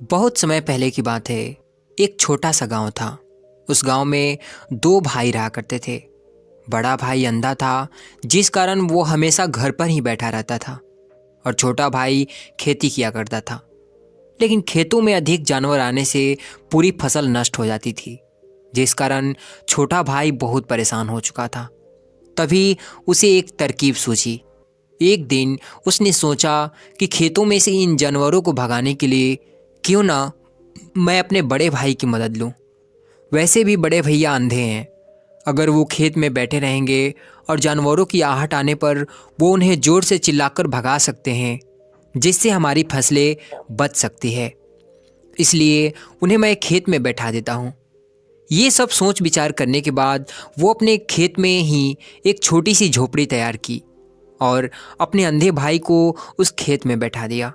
बहुत समय पहले की बात है। एक छोटा सा गांव था। उस गांव में दो भाई रहा करते थे। बड़ा भाई अंधा था, जिस कारण वो हमेशा घर पर ही बैठा रहता था, और छोटा भाई खेती किया करता था। लेकिन खेतों में अधिक जानवर आने से पूरी फसल नष्ट हो जाती थी, जिस कारण छोटा भाई बहुत परेशान हो चुका था। तभी उसे एक तरकीब सूझी। एक दिन उसने सोचा कि खेतों में से इन जानवरों को भगाने के लिए क्यों ना मैं अपने बड़े भाई की मदद लूं। वैसे भी बड़े भैया अंधे हैं। अगर वो खेत में बैठे रहेंगे और जानवरों की आहट आने पर वो उन्हें जोर से चिल्लाकर भगा सकते हैं, जिससे हमारी फसलें बच सकती है। इसलिए उन्हें मैं खेत में बैठा देता हूँ। ये सब सोच विचार करने के बाद वो अपने खेत में ही एक छोटी सी झोपड़ी तैयार की और अपने अंधे भाई को उस खेत में बैठा दिया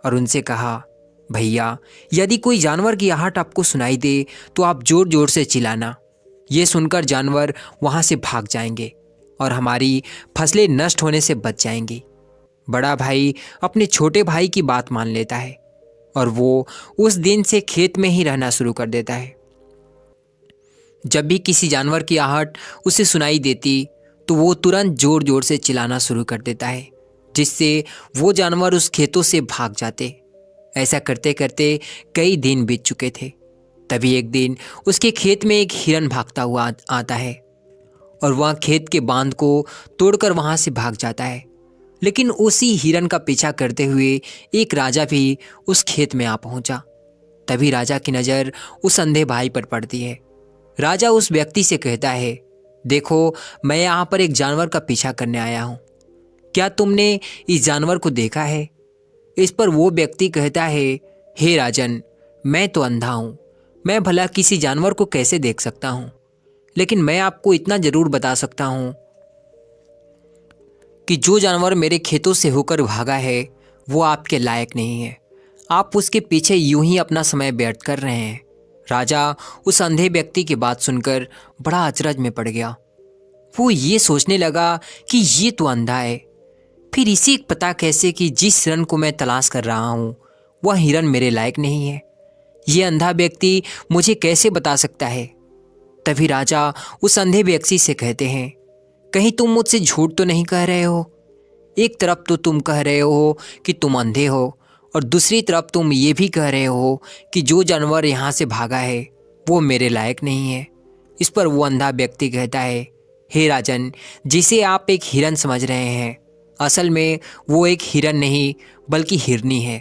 और उनसे कहा, भैया, यदि कोई जानवर की आहट आपको सुनाई दे तो आप जोर जोर से चिल्लाना। ये सुनकर जानवर वहाँ से भाग जाएंगे और हमारी फसलें नष्ट होने से बच जाएंगी। बड़ा भाई अपने छोटे भाई की बात मान लेता है और वो उस दिन से खेत में ही रहना शुरू कर देता है। जब भी किसी जानवर की आहट उसे सुनाई देती तो वो तुरंत जोर जोर से चिल्लाना शुरू कर देता है, जिससे वो जानवर उस खेतों से भाग जाते। ऐसा करते करते कई दिन बीत चुके थे। तभी एक दिन उसके खेत में एक हिरन भागता हुआ आता है और वह खेत के बांध को तोड़कर वहां से भाग जाता है। लेकिन उसी हिरन का पीछा करते हुए एक राजा भी उस खेत में आ पहुंचा। तभी राजा की नज़र उस अंधे भाई पर पड़ती है। राजा उस व्यक्ति से कहता है, देखो, मैं यहाँ पर एक जानवर का पीछा करने आया हूँ। क्या तुमने इस जानवर को देखा है? इस पर वो व्यक्ति कहता है, हे राजन, मैं तो अंधा हूँ। मैं भला किसी जानवर को कैसे देख सकता हूँ? लेकिन मैं आपको इतना जरूर बता सकता हूँ कि जो जानवर मेरे खेतों से होकर भागा है वो आपके लायक नहीं है। आप उसके पीछे यूं ही अपना समय व्यर्थ कर रहे हैं। राजा उस अंधे व्यक्ति की बात सुनकर बड़ा अचरज में पड़ गया। वो ये सोचने लगा कि ये तो अंधा है, फिर इसे पता कैसे कि जिस हिरन को मैं तलाश कर रहा हूँ वह हिरन मेरे लायक नहीं है? ये अंधा व्यक्ति मुझे कैसे बता सकता है? तभी राजा उस अंधे व्यक्ति से कहते हैं, कहीं तुम मुझसे झूठ तो नहीं कह रहे हो? एक तरफ तो तुम कह रहे हो कि तुम अंधे हो और दूसरी तरफ तुम ये भी कह रहे हो कि जो जानवर यहाँ से भागा है वो मेरे लायक नहीं है। इस पर वो अंधा व्यक्ति कहता है, हे राजन, जिसे आप एक हिरन समझ रहे हैं, असल में वो एक हिरन नहीं बल्कि हिरनी है,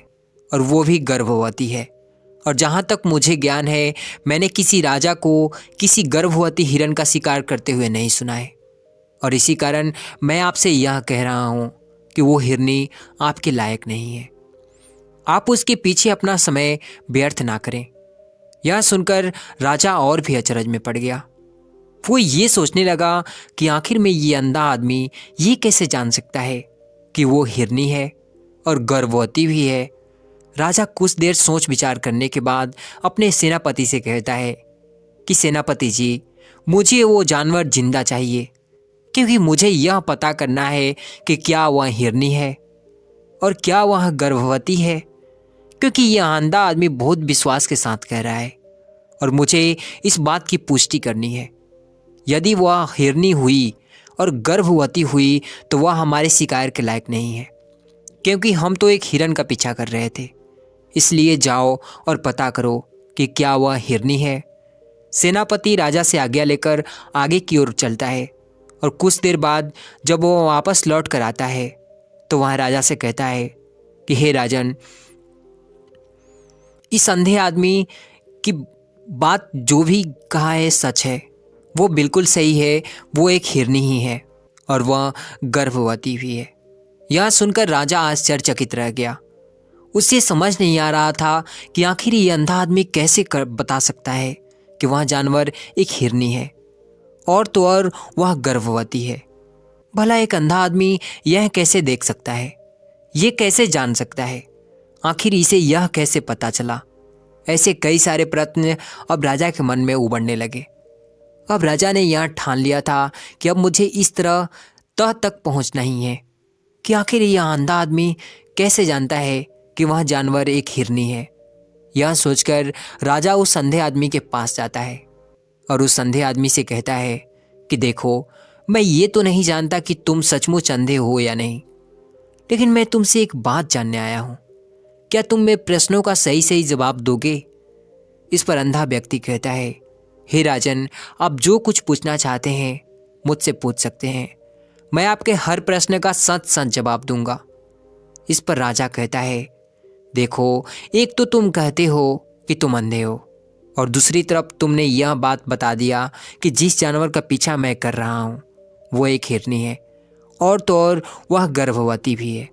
और वो भी गर्भवती है। और जहाँ तक मुझे ज्ञान है, मैंने किसी राजा को किसी गर्भवती हिरन का शिकार करते हुए नहीं सुना है। और इसी कारण मैं आपसे यह कह रहा हूँ कि वो हिरनी आपके लायक नहीं है। आप उसके पीछे अपना समय व्यर्थ ना करें। यह सुनकर राजा और भी अचरज में पड़ गया। वो ये सोचने लगा कि आखिर में ये अंधा आदमी ये कैसे जान सकता है कि वो हिरनी है और गर्भवती भी है। राजा कुछ देर सोच विचार करने के बाद अपने सेनापति से कहता है कि सेनापति जी, मुझे वो जानवर जिंदा चाहिए, क्योंकि मुझे यह पता करना है कि क्या वह हिरनी है और क्या वह गर्भवती है। क्योंकि यह अंधा आदमी बहुत विश्वास के साथ कह रहा है और मुझे इस बात की पुष्टि करनी है। यदि वह हिरनी हुई और गर्भवती हुई तो वह हमारे शिकार के लायक नहीं है, क्योंकि हम तो एक हिरन का पीछा कर रहे थे। इसलिए जाओ और पता करो कि क्या वह हिरनी है। सेनापति राजा से आज्ञा लेकर आगे की ओर चलता है और कुछ देर बाद जब वो वापस लौट कर आता है तो वह राजा से कहता है कि हे राजन, इस अंधे आदमी की बात जो भी कहा है सच है। वो बिल्कुल सही है, वो एक हिरनी ही है और वह गर्भवती भी है। यह सुनकर राजा आश्चर्यचकित रह गया। उसे समझ नहीं आ रहा था कि आखिर ये अंधा आदमी कैसे बता सकता है कि वह जानवर एक हिरनी है और तो और वह गर्भवती है। भला एक अंधा आदमी यह कैसे देख सकता है? ये कैसे जान सकता है? आखिर इसे यह कैसे पता चला? ऐसे कई सारे प्रश्न अब राजा के मन में उभरने लगे। अब राजा ने यह ठान लिया था कि अब मुझे इस तरह तह तक पहुंचना ही है कि आखिर यह अंधा आदमी कैसे जानता है कि वह जानवर एक हिरनी है। यह सोचकर राजा उस अंधे आदमी के पास जाता है और उस अंधे आदमी से कहता है कि देखो, मैं ये तो नहीं जानता कि तुम सचमुच अंधे हो या नहीं, लेकिन मैं तुमसे एक बात जानने आया हूँ। क्या तुम मेरे प्रश्नों का सही सही जवाब दोगे? इस पर अंधा व्यक्ति कहता है, हे राजन, आप जो कुछ पूछना चाहते हैं मुझसे पूछ सकते हैं। मैं आपके हर प्रश्न का सच सच जवाब दूंगा। इस पर राजा कहता है, देखो, एक तो तुम कहते हो कि तुम अंधे हो और दूसरी तरफ तुमने यह बात बता दिया कि जिस जानवर का पीछा मैं कर रहा हूँ वो एक हिरनी है और तो और वह गर्भवती भी है।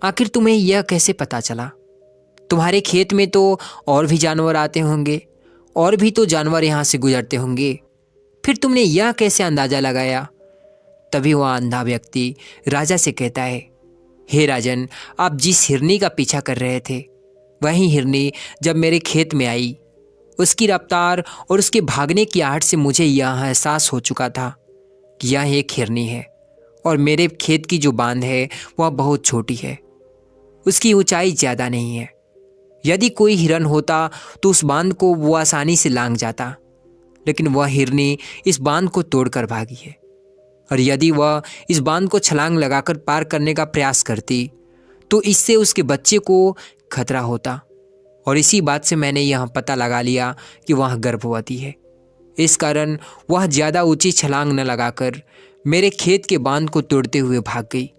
आखिर तुम्हें यह कैसे पता चला? तुम्हारे खेत में तो और भी जानवर आते होंगे और भी तो जानवर यहाँ से गुजरते होंगे, फिर तुमने यह कैसे अंदाज़ा लगाया? तभी वह अंधा व्यक्ति राजा से कहता है, हे राजन, आप जिस हिरनी का पीछा कर रहे थे वही हिरनी जब मेरे खेत में आई, उसकी रफ्तार और उसके भागने की आहट से मुझे यह एहसास हो चुका था कि यह एक हिरनी है और मेरे खेत की जो बांध है वह बहुत छोटी है, उसकी ऊंचाई ज़्यादा नहीं है। यदि कोई हिरन होता तो उस बांध को वो आसानी से लांघ जाता, लेकिन वह हिरनी इस बांध को तोड़कर भागी है और यदि वह इस बांध को छलांग लगाकर पार करने का प्रयास करती तो इससे उसके बच्चे को खतरा होता और इसी बात से मैंने यह पता लगा लिया कि वह गर्भवती है। इस कारण वह ज़्यादा ऊंची छलांग न लगाकर मेरे खेत के बांध को तोड़ते हुए भाग गई।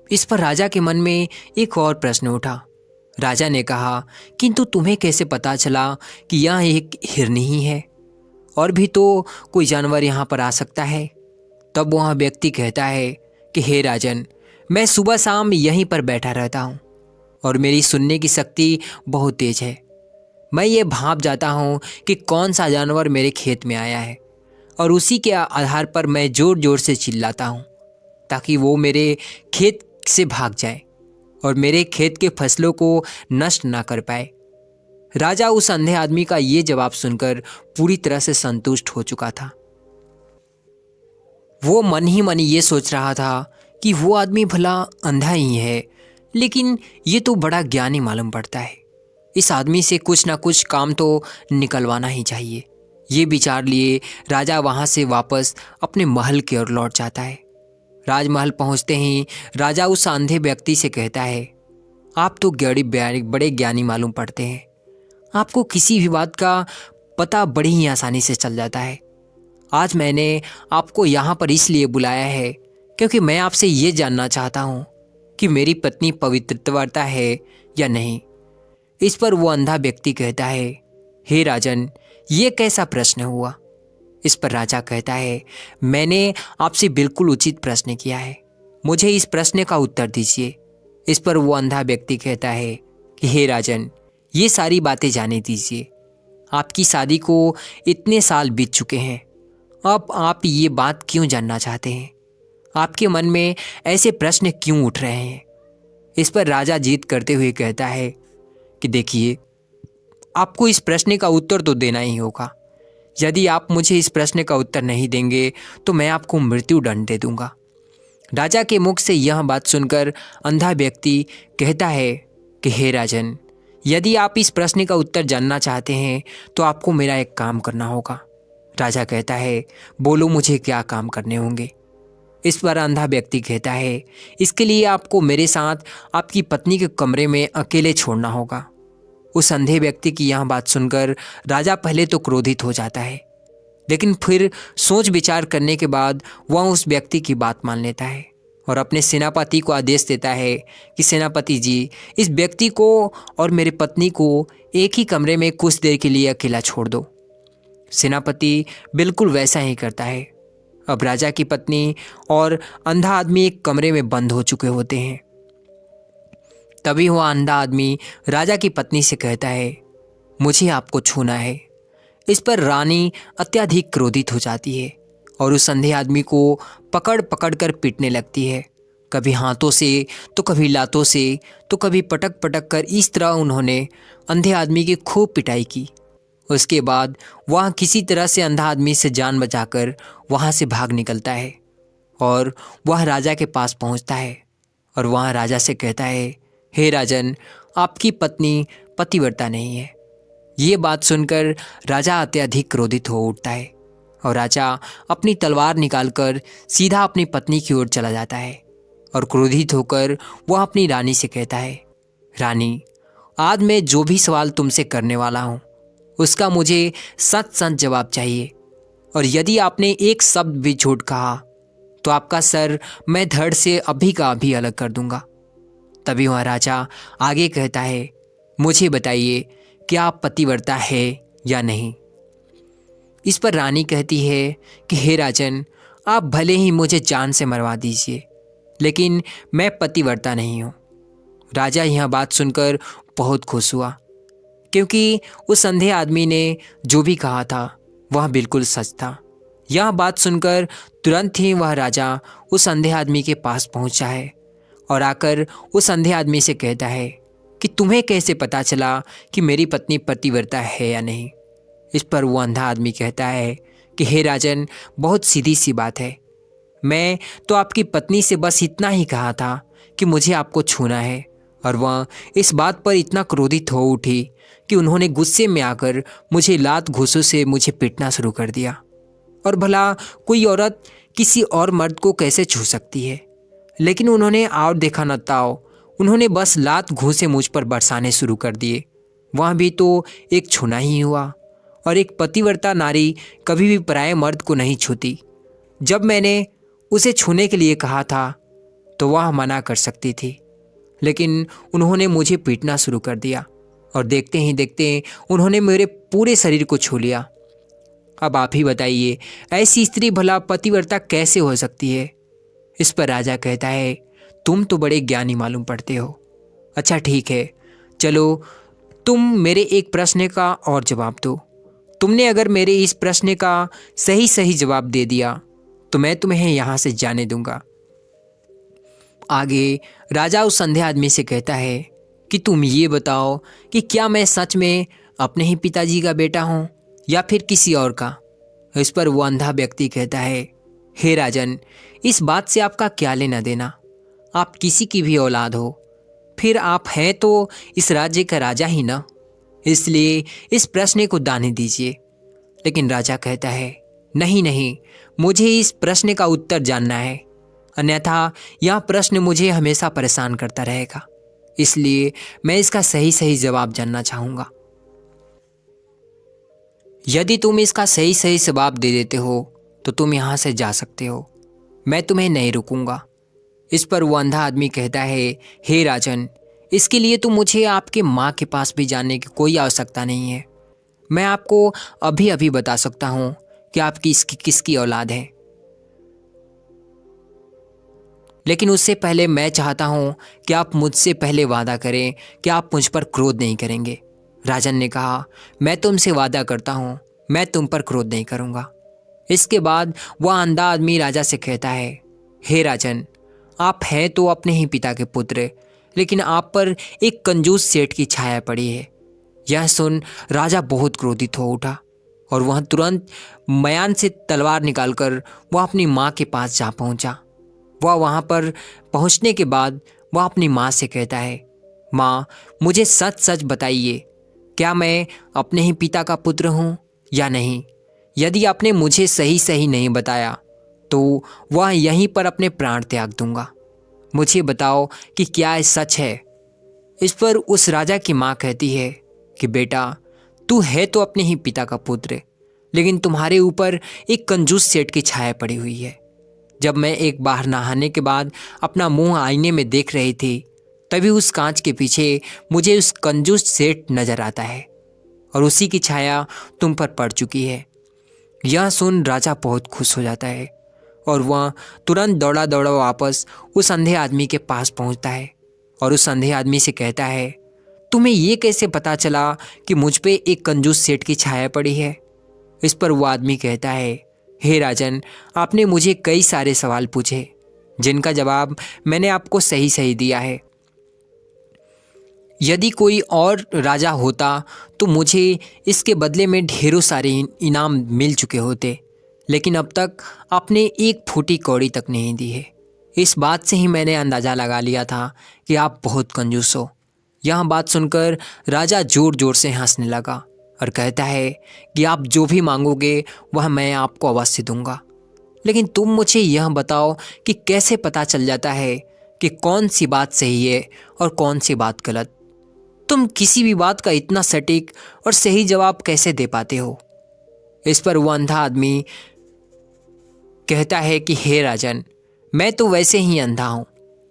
इस पर राजा के मन में एक और प्रश्न उठा। राजा ने कहा, किंतु तुम्हें कैसे पता चला कि यह एक हिरनी ही है? और भी तो कोई जानवर यहाँ पर आ सकता है। तब वह व्यक्ति कहता है कि हे राजन, मैं सुबह शाम यहीं पर बैठा रहता हूँ और मेरी सुनने की शक्ति बहुत तेज है। मैं ये भांप जाता हूँ कि कौन सा जानवर मेरे खेत में आया है और उसी के आधार पर मैं ज़ोर ज़ोर से चिल्लाता हूँ ताकि वो मेरे खेत से भाग जाए और मेरे खेत के फसलों को नष्ट ना कर पाए। राजा उस अंधे आदमी का ये जवाब सुनकर पूरी तरह से संतुष्ट हो चुका था। वो मन ही मन ये सोच रहा था कि वो आदमी भला अंधा ही है, लेकिन ये तो बड़ा ज्ञानी मालूम पड़ता है। इस आदमी से कुछ ना कुछ काम तो निकलवाना ही चाहिए। ये विचार लिए राजा वहाँ से वापस अपने महल की ओर लौट जाता है। राजमहल पहुँचते ही राजा उस अंधे व्यक्ति से कहता है, आप तो बड़े ज्ञानी मालूम पड़ते हैं। आपको किसी भी बात का पता बड़ी ही आसानी से चल जाता है। आज मैंने आपको यहाँ पर इसलिए बुलाया है क्योंकि मैं आपसे ये जानना चाहता हूँ कि मेरी पत्नी पवित्रता है या नहीं। इस पर वो अंधा व्यक्ति कहता है, हे राजन, ये कैसा प्रश्न हुआ? इस पर राजा कहता है, मैंने आपसे बिल्कुल उचित प्रश्न किया है, मुझे इस प्रश्न का उत्तर दीजिए। इस पर वो अंधा व्यक्ति कहता है कि हे राजन, ये सारी बातें जाने दीजिए। आपकी शादी को इतने साल बीत चुके हैं, अब आप ये बात क्यों जानना चाहते हैं? आपके मन में ऐसे प्रश्न क्यों उठ रहे हैं? इस पर राजा जीत करते हुए कहता है कि देखिए, आपको इस प्रश्न का उत्तर तो देना ही होगा। यदि आप मुझे इस प्रश्न का उत्तर नहीं देंगे तो मैं आपको मृत्यु दंड दे दूंगा। राजा के मुख से यह बात सुनकर अंधा व्यक्ति कहता है कि हे राजन, यदि आप इस प्रश्न का उत्तर जानना चाहते हैं तो आपको मेरा एक काम करना होगा। राजा कहता है, बोलो मुझे क्या काम करने होंगे? इस पर अंधा व्यक्ति कहता है, इसके लिए आपको मेरे साथ आपकी पत्नी के कमरे में अकेले छोड़ना होगा। उस अंधे व्यक्ति की यह बात सुनकर राजा पहले तो क्रोधित हो जाता है, लेकिन फिर सोच विचार करने के बाद वह उस व्यक्ति की बात मान लेता है और अपने सेनापति को आदेश देता है कि सेनापति जी, इस व्यक्ति को और मेरी पत्नी को एक ही कमरे में कुछ देर के लिए अकेला छोड़ दो। सेनापति बिल्कुल वैसा ही करता है। अब राजा की पत्नी और अंधा आदमी एक कमरे में बंद हो चुके होते हैं। तभी वह अंधा आदमी राजा की पत्नी से कहता है, मुझे आपको छूना है। इस पर रानी अत्यधिक क्रोधित हो जाती है और उस अंधे आदमी को पकड़ पकड़ कर पीटने लगती है, कभी हाथों से तो कभी लातों से तो कभी पटक पटक कर। इस तरह उन्होंने अंधे आदमी की खूब पिटाई की। उसके बाद वह किसी तरह से अंधा आदमी से जान बचाकर वहाँ से भाग निकलता है और वह राजा के पास पहुँचता है और वह राजा से कहता है, हे राजन, आपकी पत्नी पतिव्रता नहीं है। ये बात सुनकर राजा अत्यधिक क्रोधित हो उठता है और राजा अपनी तलवार निकालकर सीधा अपनी पत्नी की ओर चला जाता है और क्रोधित होकर वह अपनी रानी से कहता है, रानी, आज मैं जो भी सवाल तुमसे करने वाला हूँ उसका मुझे सच सच जवाब चाहिए, और यदि आपने एक शब्द भी झूठ कहा तो आपका सर मैं धड़ से अभी का अभी अलग कर दूंगा। तभी वह राजा आगे कहता है, मुझे बताइए क्या आप पतिव्रता है या नहीं। इस पर रानी कहती है कि हे राजन, आप भले ही मुझे जान से मरवा दीजिए, लेकिन मैं पतिव्रता नहीं हूँ। राजा यह बात सुनकर बहुत खुश हुआ, क्योंकि उस अंधे आदमी ने जो भी कहा था वह बिल्कुल सच था। यह बात सुनकर तुरंत ही वह राजा उस अंधे आदमी के पास पहुंचा है और आकर उस अंधे आदमी से कहता है कि तुम्हें कैसे पता चला कि मेरी पत्नी पतिव्रता है या नहीं। इस पर वो अंधा आदमी कहता है कि हे राजन, बहुत सीधी सी बात है। मैं तो आपकी पत्नी से बस इतना ही कहा था कि मुझे आपको छूना है, और वह इस बात पर इतना क्रोधित हो उठी कि उन्होंने गुस्से में आकर मुझे लात घूंसों से मुझे पीटना शुरू कर दिया। और भला कोई औरत किसी और मर्द को कैसे छू सकती है? लेकिन उन्होंने और देखा न ताओ, उन्होंने बस लात घूंसे मुझ पर बरसाने शुरू कर दिए। वह भी तो एक छूना ही हुआ, और एक पतिव्रता नारी कभी भी पराये मर्द को नहीं छूती। जब मैंने उसे छूने के लिए कहा था तो वह मना कर सकती थी, लेकिन उन्होंने मुझे पीटना शुरू कर दिया और देखते ही देखते उन्होंने मेरे पूरे शरीर को छू लिया। अब आप ही बताइए, ऐसी स्त्री भला पतिव्रता कैसे हो सकती है? इस पर राजा कहता है, तुम तो बड़े ज्ञानी मालूम पड़ते हो। अच्छा ठीक है, चलो तुम मेरे एक प्रश्न का और जवाब दो। तुमने अगर मेरे इस प्रश्न का सही सही जवाब दे दिया तो मैं तुम्हें यहाँ से जाने दूंगा। आगे राजा उस अंधे आदमी से कहता है कि तुम ये बताओ कि क्या मैं सच में अपने ही पिताजी का बेटा हूँ या फिर किसी और का। इस पर वो अंधा व्यक्ति कहता है, हे राजन, इस बात से आपका क्या लेना देना? आप किसी की भी औलाद हो, फिर आप हैं तो इस राज्य का राजा ही ना, इसलिए इस प्रश्न को दाने दीजिए। लेकिन राजा कहता है, नहीं नहीं, मुझे इस प्रश्न का उत्तर जानना है, अन्यथा यह प्रश्न मुझे हमेशा परेशान करता रहेगा, इसलिए मैं इसका सही सही जवाब जानना चाहूँगा। यदि तुम इसका सही सही जवाब दे देते हो तो तुम यहाँ से जा सकते हो, मैं तुम्हें नहीं रुकूंगा। इस पर वो अंधा आदमी कहता है, हे राजन, इसके लिए तो मुझे आपके माँ के पास भी जाने की कोई आवश्यकता नहीं है। मैं आपको अभी अभी बता सकता हूँ कि आपकी इसकी किसकी औलाद है। लेकिन उससे पहले मैं चाहता हूँ कि आप मुझसे पहले वादा करें कि आप मुझ पर क्रोध नहीं करेंगे। राजन ने कहा, मैं तुमसे वादा करता हूँ, मैं तुम पर क्रोध नहीं करूँगा। इसके बाद वह अंधा आदमी राजा से कहता है, हे राजन, आप हैं तो अपने ही पिता के पुत्र, लेकिन आप पर एक कंजूस सेठ की छाया पड़ी है। यह सुन राजा बहुत क्रोधित हो उठा और वह तुरंत मयान से तलवार निकालकर वह अपनी माँ के पास जा पहुँचा। वह वहाँ पर पहुँचने के बाद वह अपनी माँ से कहता है, माँ, मुझे सच सच बताइए, क्या मैं अपने ही पिता का पुत्र हूँ या नहीं? यदि आपने मुझे सही सही नहीं बताया तो वह यहीं पर अपने प्राण त्याग दूंगा। मुझे बताओ कि क्या ये सच है? इस पर उस राजा की माँ कहती है कि बेटा, तू है तो अपने ही पिता का पुत्र, लेकिन तुम्हारे ऊपर एक कंजूस सेठ की छाया पड़ी हुई है। जब मैं एक बार नहाने के बाद अपना मुंह आईने में देख रही थी, तभी उस कांच के पीछे मुझे उस कंजूस सेठ नजर आता है और उसी की छाया तुम पर पड़ चुकी है। यह सुन राजा बहुत खुश हो जाता है और वह तुरंत दौड़ा दौड़ा वापस उस अंधे आदमी के पास पहुंचता है और उस अंधे आदमी से कहता है, तुम्हें ये कैसे पता चला कि मुझ पे एक कंजूस सेठ की छाया पड़ी है? इस पर वो आदमी कहता है, हे राजन, आपने मुझे कई सारे सवाल पूछे जिनका जवाब मैंने आपको सही सही दिया है। यदि कोई और राजा होता तो मुझे इसके बदले में ढेरों सारे इनाम मिल चुके होते, लेकिन अब तक आपने एक फूटी कौड़ी तक नहीं दी है। इस बात से ही मैंने अंदाज़ा लगा लिया था कि आप बहुत कंजूस हो। यह बात सुनकर राजा जोर जोर से हंसने लगा और कहता है कि आप जो भी मांगोगे वह मैं आपको अवश्य दूंगा, लेकिन तुम मुझे यह बताओ कि कैसे पता चल जाता है कि कौन सी बात सही है और कौन सी बात गलत। तुम किसी भी बात का इतना सटीक और सही जवाब कैसे दे पाते हो। इस पर वो अंधा आदमी कहता है कि हे राजन, मैं तो वैसे ही अंधा हूँ।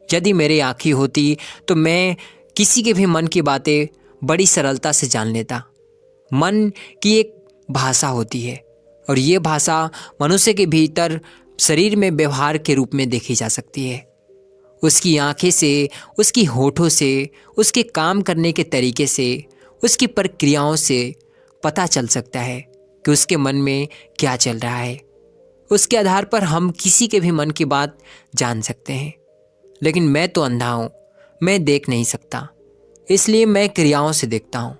यदि मेरी आँखें होती तो मैं किसी के भी मन की बातें बड़ी सरलता से जान लेता। मन की एक भाषा होती है और ये भाषा मनुष्य के भीतर शरीर में व्यवहार के रूप में देखी जा सकती है। उसकी आँखें से, उसकी होठों से, उसके काम करने के तरीके से, उसकी प्रक्रियाओं से पता चल सकता है कि उसके मन में क्या चल रहा है। उसके आधार पर हम किसी के भी मन की बात जान सकते हैं। लेकिन मैं तो अंधा हूँ, मैं देख नहीं सकता, इसलिए मैं क्रियाओं से देखता हूँ।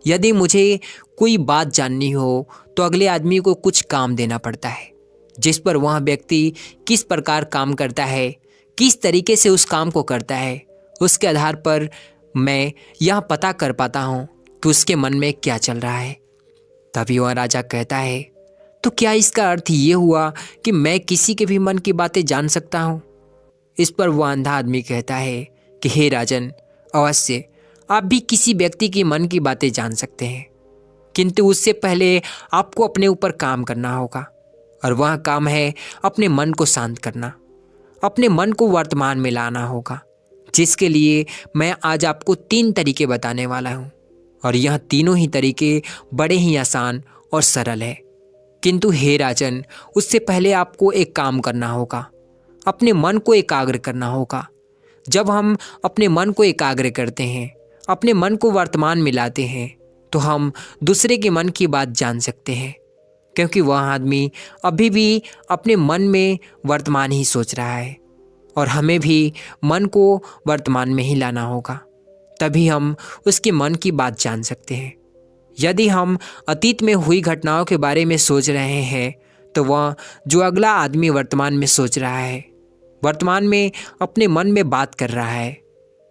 यदि मुझे कोई बात जाननी हो तो अगले आदमी को कुछ काम देना पड़ता है, जिस पर वह व्यक्ति किस प्रकार काम करता है, किस तरीके से उस काम को करता है, उसके आधार पर मैं यह पता कर पाता हूँ कि उसके मन में क्या चल रहा है। तभी वह राजा कहता है, तो क्या इसका अर्थ ये हुआ कि मैं किसी के भी मन की बातें जान सकता हूँ? इस पर वह अंधा आदमी कहता है कि हे राजन, अवश्य आप भी किसी व्यक्ति के मन की बातें जान सकते हैं, किंतु उससे पहले आपको अपने ऊपर काम करना होगा, और वह काम है अपने मन को शांत करना, अपने मन को वर्तमान में लाना होगा, जिसके लिए मैं आज आपको 3 तरीके बताने वाला हूँ। और यह तीनों ही तरीके बड़े ही आसान और सरल है। किंतु हे राजन, उससे पहले आपको एक काम करना होगा, अपने मन को एकाग्र करना होगा। जब हम अपने मन को एकाग्र करते हैं, अपने मन को वर्तमान में लाते हैं, तो हम दूसरे के मन की बात जान सकते हैं, क्योंकि वह आदमी अभी भी अपने मन में वर्तमान ही सोच रहा है, और हमें भी मन को वर्तमान में ही लाना होगा। तभी हम उसके मन की बात जान सकते हैं। यदि हम अतीत में हुई घटनाओं के बारे में सोच रहे हैं, तो वह जो अगला आदमी वर्तमान में सोच रहा है, वर्तमान में अपने मन में बात कर रहा है,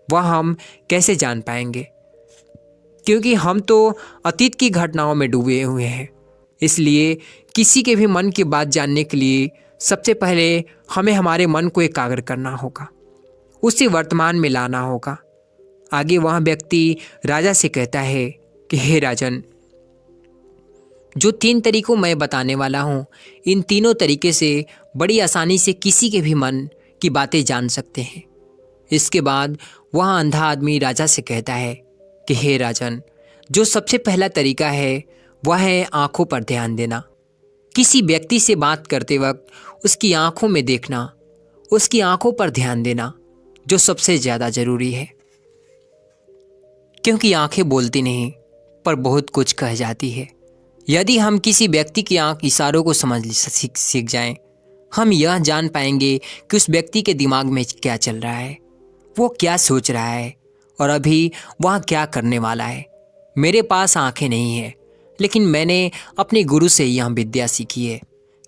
वह हम कैसे जान पाएंगे? क्योंकि हम तो अतीत की घटनाओं में डूबे हुए हैं। इसलिए किसी के भी मन की बात जानने के लिए सबसे पहले हमें हमारे मन को एकाग्र करना होगा, उसे वर्तमान में लाना होगा। आगे वह व्यक्ति राजा से कहता है कि हे राजन, जो 3 तरीकों मैं बताने वाला हूँ, इन तीनों तरीके से बड़ी आसानी से किसी के भी मन की बातें जान सकते हैं। इसके बाद वह अंधा आदमी राजा से कहता है कि हे राजन, जो सबसे पहला तरीका है वह है आँखों पर ध्यान देना। किसी व्यक्ति से बात करते वक्त उसकी आँखों में देखना, उसकी आँखों पर ध्यान देना, जो सबसे ज़्यादा ज़रूरी है। क्योंकि आँखें बोलती नहीं, पर बहुत कुछ कह जाती है। यदि हम किसी व्यक्ति की आँख इशारों को समझ सीख जाएं, हम यह जान पाएंगे कि उस व्यक्ति के दिमाग में क्या चल रहा है, वो क्या सोच रहा है और अभी वह क्या करने वाला है। मेरे पास आँखें नहीं है, लेकिन मैंने अपने गुरु से यह विद्या सीखी है,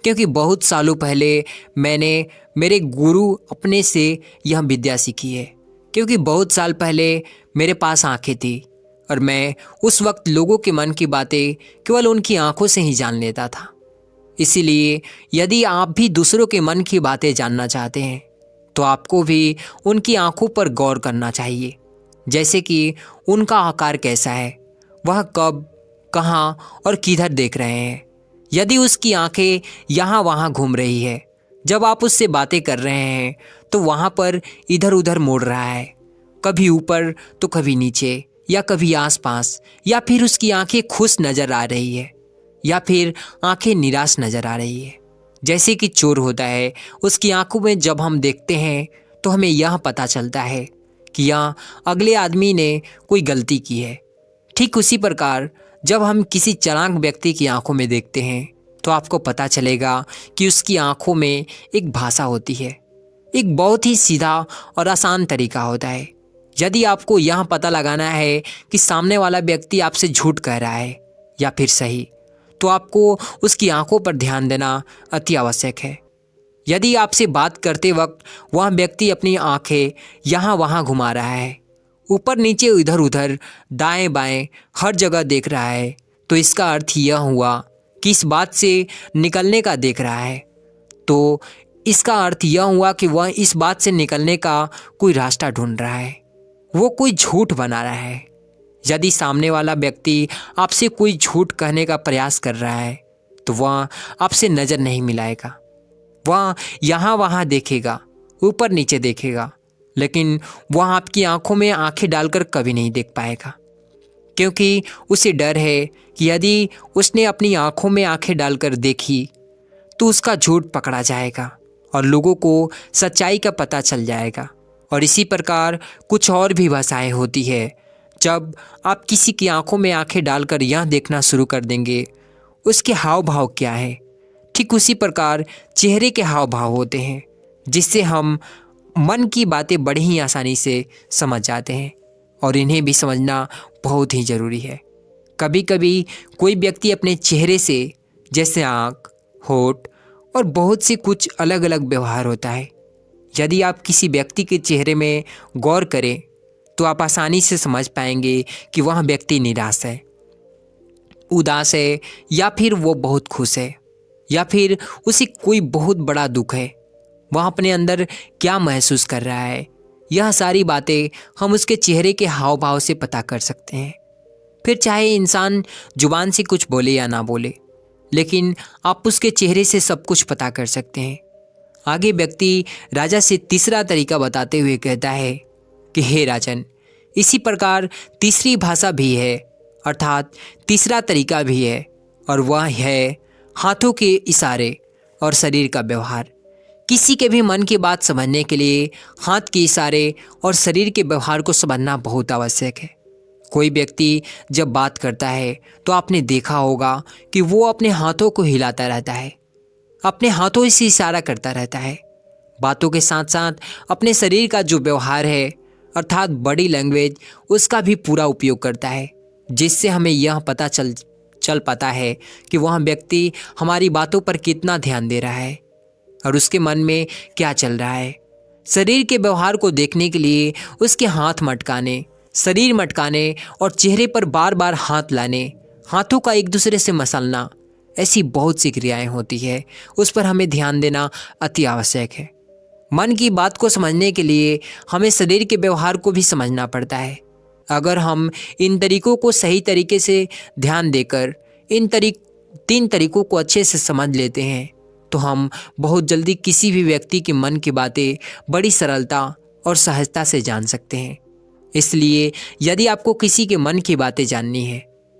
क्योंकि बहुत सालों पहले मैंने मेरे गुरु अपने से यह विद्या सीखी है। क्योंकि बहुत साल पहले मेरे पास आँखें थी और मैं उस वक्त लोगों के मन की बातें केवल उनकी आँखों से ही जान लेता था। इसीलिए यदि आप भी दूसरों के मन की बातें जानना चाहते हैं, तो आपको भी उनकी आँखों पर गौर करना चाहिए। जैसे कि उनका आकार कैसा है, वह कब, कहाँ और किधर देख रहे हैं। यदि उसकी आँखें यहाँ वहाँ घूम रही है, जब आप उससे बातें कर रहे हैं, तो वहाँ पर इधर उधर मुड़ रहा है, कभी ऊपर तो कभी नीचे, या कभी आसपास, या फिर उसकी आंखें खुश नज़र आ रही है, या फिर आंखें निराश नज़र आ रही है। जैसे कि चोर होता है, उसकी आंखों में जब हम देखते हैं तो हमें यह पता चलता है कि यहाँ अगले आदमी ने कोई गलती की है। ठीक उसी प्रकार जब हम किसी चालाक व्यक्ति की आंखों में देखते हैं, तो आपको पता चलेगा कि उसकी आंखों में एक भाषा होती है। एक बहुत ही सीधा और आसान तरीका होता है। यदि आपको यह पता लगाना है कि सामने वाला व्यक्ति आपसे झूठ कह रहा है या फिर सही, तो आपको उसकी आंखों पर ध्यान देना अति आवश्यक है। यदि आपसे बात करते वक्त वह व्यक्ति अपनी आंखें यहाँ वहाँ घुमा रहा है, ऊपर नीचे इधर उधर दाएं बाएं हर जगह देख रहा है, तो इसका अर्थ यह हुआ कि इस बात से निकलने का देख रहा है। तो इसका अर्थ यह हुआ कि वह इस बात से निकलने का कोई रास्ता ढूंढ रहा है, वो कोई झूठ बना रहा है। यदि सामने वाला व्यक्ति आपसे कोई झूठ कहने का प्रयास कर रहा है तो वह आपसे नज़र नहीं मिलाएगा। वह यहाँ वहाँ देखेगा, ऊपर नीचे देखेगा, लेकिन वह आपकी आंखों में आंखें डालकर कभी नहीं देख पाएगा, क्योंकि उसे डर है कि यदि उसने अपनी आंखों में आंखें डालकर देखी तो उसका झूठ पकड़ा जाएगा और लोगों को सच्चाई का पता चल जाएगा। और इसी प्रकार कुछ और भी भाषाएं होती है। जब आप किसी की आंखों में आंखें डालकर यह देखना शुरू कर देंगे उसके हाव भाव क्या है, ठीक उसी प्रकार चेहरे के हाव भाव होते हैं, जिससे हम मन की बातें बड़ी ही आसानी से समझ जाते हैं और इन्हें भी समझना बहुत ही ज़रूरी है। कभी कभी कोई व्यक्ति अपने चेहरे से, जैसे आँख, होठ और बहुत से कुछ अलग अलग व्यवहार होता है, यदि आप किसी व्यक्ति के चेहरे में गौर करें तो आप आसानी से समझ पाएंगे कि वह व्यक्ति निराश है, उदास है, या फिर वो बहुत खुश है, या फिर उसे कोई बहुत बड़ा दुख है। वह अपने अंदर क्या महसूस कर रहा है, यह सारी बातें हम उसके चेहरे के हाव भाव से पता कर सकते हैं। फिर चाहे इंसान जुबान से कुछ बोले या ना बोले, लेकिन आप उसके चेहरे से सब कुछ पता कर सकते हैं। आगे व्यक्ति राजा से तीसरा तरीका बताते हुए कहता है कि हे राजन, इसी प्रकार तीसरी भाषा भी है, अर्थात तीसरा तरीका भी है, और वह है हाथों के इशारे और शरीर का व्यवहार। किसी के भी मन की बात समझने के लिए हाथ के इशारे और शरीर के व्यवहार को समझना बहुत आवश्यक है। कोई व्यक्ति जब बात करता है तो आपने देखा होगा कि वो अपने हाथों को हिलाता रहता है, अपने हाथों से इशारा करता रहता है। बातों के साथ साथ अपने शरीर का जो व्यवहार है, अर्थात बॉडी लैंग्वेज, उसका भी पूरा उपयोग करता है, जिससे हमें यह पता चल पाता है कि वह व्यक्ति हमारी बातों पर कितना ध्यान दे रहा है और उसके मन में क्या चल रहा है। शरीर के व्यवहार को देखने के लिए उसके हाथ मटकाने, शरीर मटकाने और चेहरे पर बार बार हाथ लाने, हाथों का एक दूसरे से मसलना, ऐसी बहुत सी क्रियाएं होती है, उस पर हमें ध्यान देना अति आवश्यक है। मन की बात को समझने के लिए हमें शरीर के व्यवहार को भी समझना पड़ता है। अगर हम इन तरीकों को सही तरीके से ध्यान देकर इन तीन तरीकों को अच्छे से समझ लेते हैं तो हम बहुत जल्दी किसी भी व्यक्ति के मन की बातें बड़ी सरलता और सहजता से जान सकते हैं। इसलिए यदि आपको किसी के मन की बातें जाननी है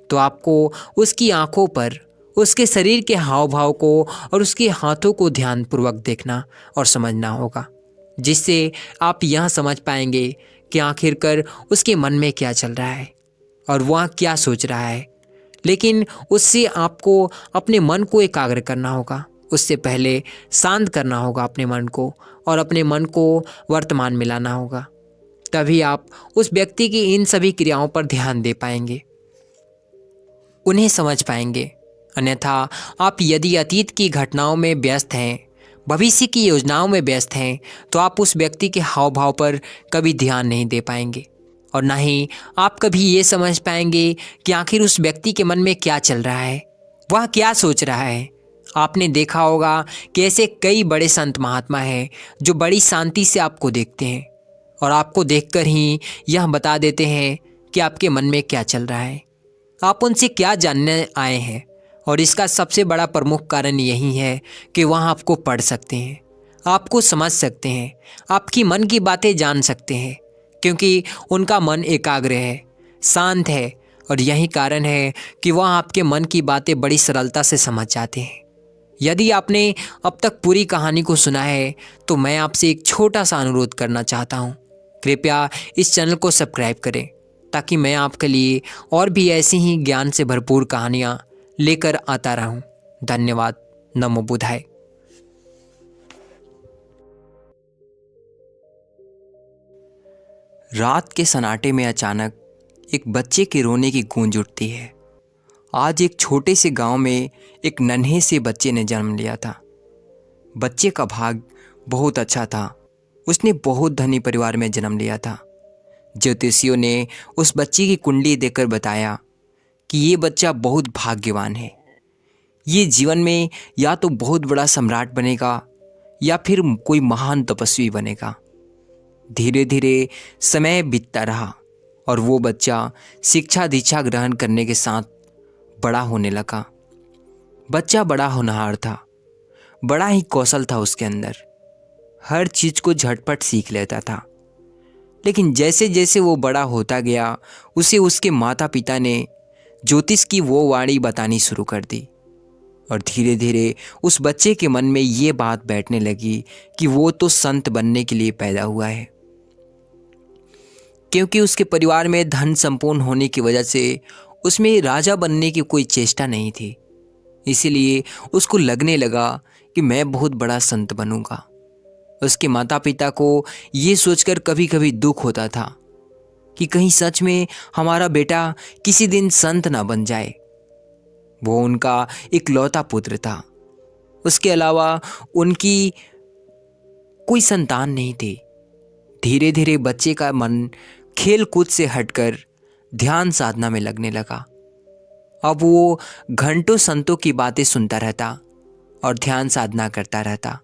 तो आपको उसकी आंखों पर, उसके शरीर के हाव भाव को और उसके हाथों को ध्यानपूर्वक देखना और समझना होगा, जिससे आप यह समझ पाएंगे कि आखिरकार उसके मन में क्या चल रहा है और वह क्या सोच रहा है। लेकिन उससे आपको अपने मन को एकाग्र करना होगा, उससे पहले शांत करना होगा अपने मन को और अपने मन को वर्तमान में लाना होगा। तभी आप उस व्यक्ति की इन सभी क्रियाओं पर ध्यान दे पाएंगे, उन्हें समझ पाएंगे। अन्यथा आप यदि अतीत की घटनाओं में व्यस्त हैं, भविष्य की योजनाओं में व्यस्त हैं, तो आप उस व्यक्ति के हाव भाव पर कभी ध्यान नहीं दे पाएंगे और ना ही आप कभी ये समझ पाएंगे कि आखिर उस व्यक्ति के मन में क्या चल रहा है, वह क्या सोच रहा है। आपने देखा होगा कि ऐसे कई बड़े संत महात्मा हैं जो बड़ी शांति से आपको देखते हैं और आपको देखकर ही यह बता देते हैं कि आपके मन में क्या चल रहा है, आप उनसे क्या जानने आए हैं। और इसका सबसे बड़ा प्रमुख कारण यही है कि वह आपको पढ़ सकते हैं, आपको समझ सकते हैं, आपकी मन की बातें जान सकते हैं, क्योंकि उनका मन एकाग्र है, शांत है, और यही कारण है कि वह आपके मन की बातें बड़ी सरलता से समझ जाते हैं। यदि आपने अब तक पूरी कहानी को सुना है तो मैं आपसे एक छोटा सा अनुरोध करना चाहता हूँ, कृपया इस चैनल को सब्सक्राइब करें ताकि मैं आपके लिए और भी ऐसी ही ज्ञान से भरपूर कहानियाँ लेकर आता रहूं। धन्यवाद। नमो बुद्धाय। रात के सन्नाटे में अचानक एक बच्चे के रोने की गूंज उठती है। आज एक छोटे से गांव में एक नन्हे से बच्चे ने जन्म लिया था। बच्चे का भाग्य बहुत अच्छा था, उसने बहुत धनी परिवार में जन्म लिया था। ज्योतिषियों ने उस बच्चे की कुंडली देखकर बताया कि ये बच्चा बहुत भाग्यवान है। ये जीवन में या तो बहुत बड़ा सम्राट बनेगा या फिर कोई महान तपस्वी बनेगा। धीरे धीरे समय बीतता रहा और वो बच्चा शिक्षा दीक्षा ग्रहण करने के साथ बड़ा होने लगा। बच्चा बड़ा होनहार था, बड़ा ही कौशल था उसके अंदर, हर चीज़ को झटपट सीख लेता था। लेकिन जैसे जैसे वो बड़ा होता गया, उसे उसके माता पिता ने ज्योतिष की वो वाणी बतानी शुरू कर दी और धीरे धीरे उस बच्चे के मन में ये बात बैठने लगी कि वो तो संत बनने के लिए पैदा हुआ है। क्योंकि उसके परिवार में धन संपूर्ण होने की वजह से उसमें राजा बनने की कोई चेष्टा नहीं थी, इसीलिए उसको लगने लगा कि मैं बहुत बड़ा संत बनूंगा। उसके माता पिता को ये सोचकर कभी कभी दुख होता था कि कहीं सच में हमारा बेटा किसी दिन संत ना बन जाए। वो उनका इकलौता पुत्र था, उसके अलावा उनकी कोई संतान नहीं थी। धीरे धीरे बच्चे का मन खेल कूद से हटकर ध्यान साधना में लगने लगा। अब वो घंटों संतों की बातें सुनता रहता और ध्यान साधना करता रहता।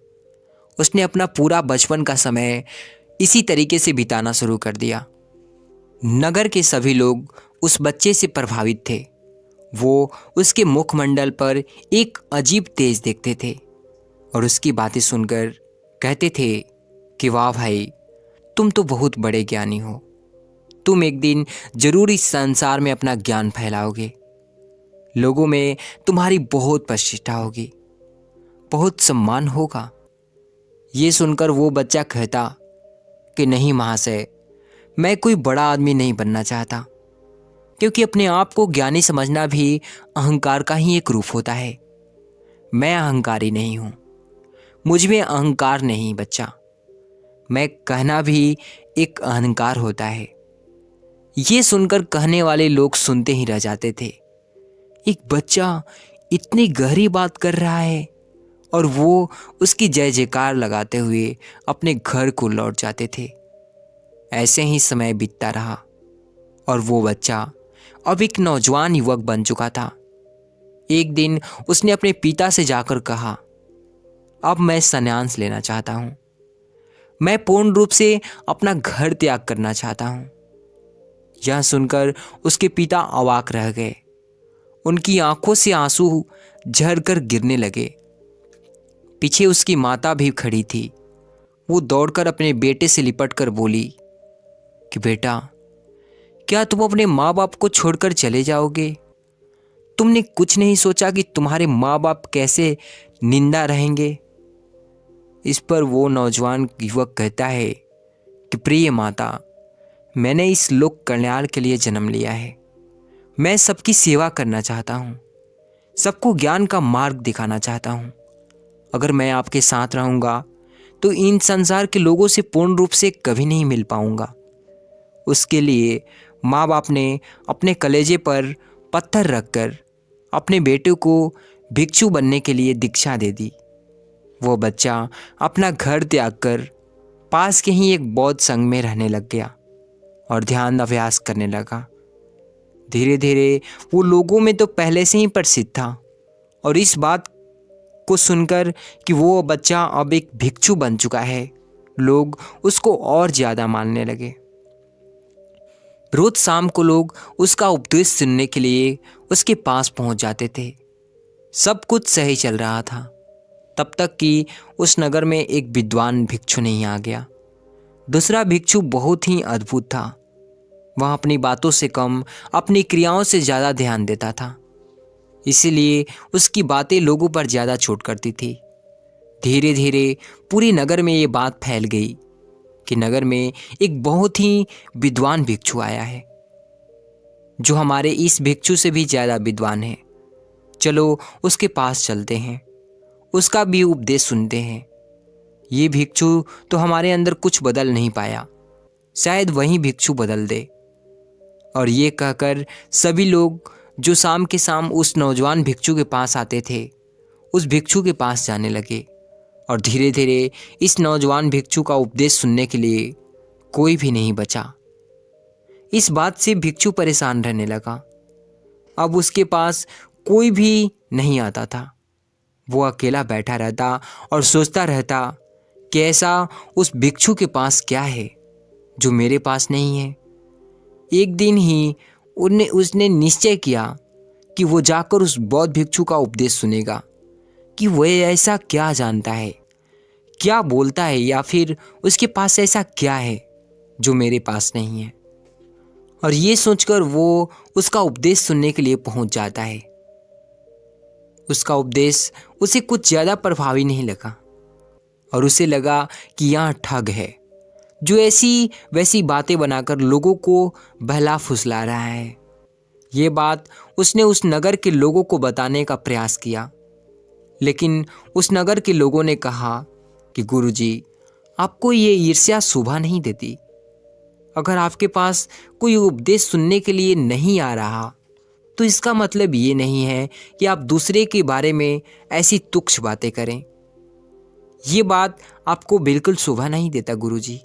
उसने अपना पूरा बचपन का समय इसी तरीके से बिताना शुरू कर दिया। नगर के सभी लोग उस बच्चे से प्रभावित थे। वो उसके मुखमंडल पर एक अजीब तेज देखते थे और उसकी बातें सुनकर कहते थे कि वाह भाई, तुम तो बहुत बड़े ज्ञानी हो। तुम एक दिन जरूर इस संसार में अपना ज्ञान फैलाओगे। लोगों में तुम्हारी बहुत प्रतिष्ठा होगी, बहुत सम्मान होगा। ये सुनकर वो बच्चा कहता कि नहीं महाशय, मैं कोई बड़ा आदमी नहीं बनना चाहता, क्योंकि अपने आप को ज्ञानी समझना भी अहंकार का ही एक रूप होता है। मैं अहंकारी नहीं हूँ, मुझ में अहंकार नहीं बच्चा। मैं कहना भी एक अहंकार होता है। ये सुनकर कहने वाले लोग सुनते ही रह जाते थे। एक बच्चा इतनी गहरी बात कर रहा है और वो उसकी जय जयकार लगाते हुए अपने घर को लौट जाते थे। ऐसे ही समय बीतता रहा और वो बच्चा अब एक नौजवान युवक बन चुका था। एक दिन उसने अपने पिता से जाकर कहा, अब मैं संन्यास लेना चाहता हूँ। मैं पूर्ण रूप से अपना घर त्याग करना चाहता हूँ। यह सुनकर उसके पिता अवाक रह गए। उनकी आंखों से आंसू झरकर गिरने लगे। पीछे उसकी माता भी खड़ी थी। वो दौड़कर अपने बेटे से लिपटकर बोली कि बेटा, क्या तुम अपने माँ बाप को छोड़कर चले जाओगे? तुमने कुछ नहीं सोचा कि तुम्हारे माँ बाप कैसे निंदा रहेंगे? इस पर वो नौजवान युवक कहता है कि प्रिय माता, मैंने इस लोक कल्याण के लिए जन्म लिया है। मैं सबकी सेवा करना चाहता हूँ, सबको ज्ञान का मार्ग दिखाना चाहता हूँ। अगर मैं आपके साथ रहूँगा तो इन संसार के लोगों से पूर्ण रूप से कभी नहीं मिल पाऊँगा। उसके लिए माँ बाप ने अपने कलेजे पर पत्थर रखकर अपने बेटे को भिक्षु बनने के लिए दीक्षा दे दी। वो बच्चा अपना घर त्याग कर पास के ही एक बौद्ध संघ में रहने लग गया और ध्यान अभ्यास करने लगा। धीरे धीरे वो लोगों में तो पहले से ही प्रसिद्ध था और इस बात को सुनकर कि वो बच्चा अब एक भिक्षु बन चुका है, लोग उसको और ज़्यादा मानने लगे। रोज शाम को लोग उसका उपदेश सुनने के लिए उसके पास पहुंच जाते थे। सब कुछ सही चल रहा था, तब तक कि उस नगर में एक विद्वान भिक्षु नहीं आ गया। दूसरा भिक्षु बहुत ही अद्भुत था। वह अपनी बातों से कम अपनी क्रियाओं से ज़्यादा ध्यान देता था, इसीलिए उसकी बातें लोगों पर ज़्यादा चोट करती थी। धीरे धीरे पूरी नगर में ये बात फैल गई कि नगर में एक बहुत ही विद्वान भिक्षु आया है, जो हमारे इस भिक्षु से भी ज़्यादा विद्वान है। चलो उसके पास चलते हैं, उसका भी उपदेश सुनते हैं। ये भिक्षु तो हमारे अंदर कुछ बदल नहीं पाया, शायद वही भिक्षु बदल दे। और ये कहकर सभी लोग जो शाम के शाम उस नौजवान भिक्षु के पास आते थे, उस भिक्षु के पास जाने लगे। और धीरे धीरे इस नौजवान भिक्षु का उपदेश सुनने के लिए कोई भी नहीं बचा। इस बात से भिक्षु परेशान रहने लगा। अब उसके पास कोई भी नहीं आता था। वो अकेला बैठा रहता और सोचता रहता कि ऐसा उस भिक्षु के पास क्या है जो मेरे पास नहीं है। एक दिन ही उसने निश्चय किया कि वो जाकर उस बौद्ध भिक्षु का उपदेश सुनेगा कि वह ऐसा क्या जानता है, क्या बोलता है, या फिर उसके पास ऐसा क्या है जो मेरे पास नहीं है। और ये सोचकर वो उसका उपदेश सुनने के लिए पहुंच जाता है। उसका उपदेश उसे कुछ ज़्यादा प्रभावी नहीं लगा और उसे लगा कि यहाँ ठग है जो ऐसी वैसी बातें बनाकर लोगों को बहला फुसला रहा है। ये बात उसने उस नगर के लोगों को बताने का प्रयास किया, लेकिन उस नगर के लोगों ने कहा कि गुरुजी, आपको ये ईर्ष्या शोभा नहीं देती। अगर आपके पास कोई उपदेश सुनने के लिए नहीं आ रहा तो इसका मतलब ये नहीं है कि आप दूसरे के बारे में ऐसी तुच्छ बातें करें। ये बात आपको बिल्कुल शोभा नहीं देता गुरुजी।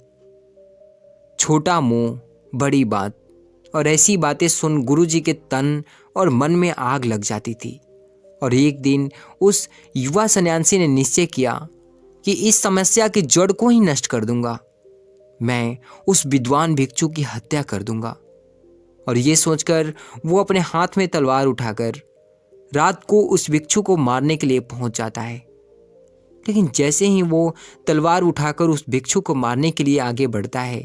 छोटा मुंह बड़ी बात, और ऐसी बातें सुन गुरुजी के तन और मन में आग लग जाती थी। और एक दिन उस युवा सन्यासी ने निश्चय किया कि इस समस्या की जड़ को ही नष्ट कर दूंगा। मैं उस विद्वान भिक्षु की हत्या कर दूंगा। और ये सोचकर वो अपने हाथ में तलवार उठाकर रात को उस भिक्षु को मारने के लिए पहुंच जाता है। लेकिन जैसे ही वो तलवार उठाकर उस भिक्षु को मारने के लिए आगे बढ़ता है,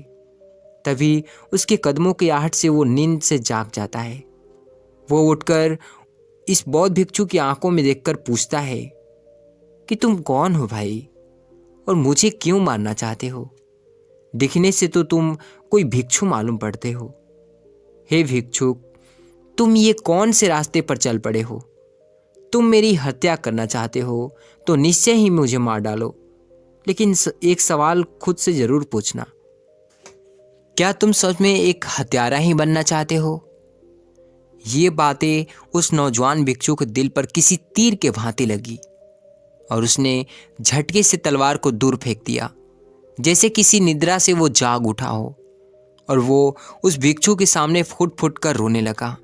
तभी उसके कदमों की आहट से वो नींद से जाग जाता है। वो उठकर इस बौद्ध भिक्षु की आंखों में देखकर पूछता है कि तुम कौन हो भाई, और मुझे क्यों मारना चाहते हो? दिखने से तो तुम कोई भिक्षु मालूम पड़ते हो। हे भिक्षुक, तुम ये कौन से रास्ते पर चल पड़े हो? तुम मेरी हत्या करना चाहते हो तो निश्चय ही मुझे मार डालो, लेकिन एक सवाल खुद से जरूर पूछना, क्या तुम सच में एक हत्यारा ही बनना चाहते हो? ये बातें उस नौजवान भिक्षु के दिल पर किसी तीर के भांति लगी और उसने झटके से तलवार को दूर फेंक दिया, जैसे किसी निद्रा से वो जाग उठा हो। और वो उस भिक्षु के सामने फुट फुट कर रोने लगा।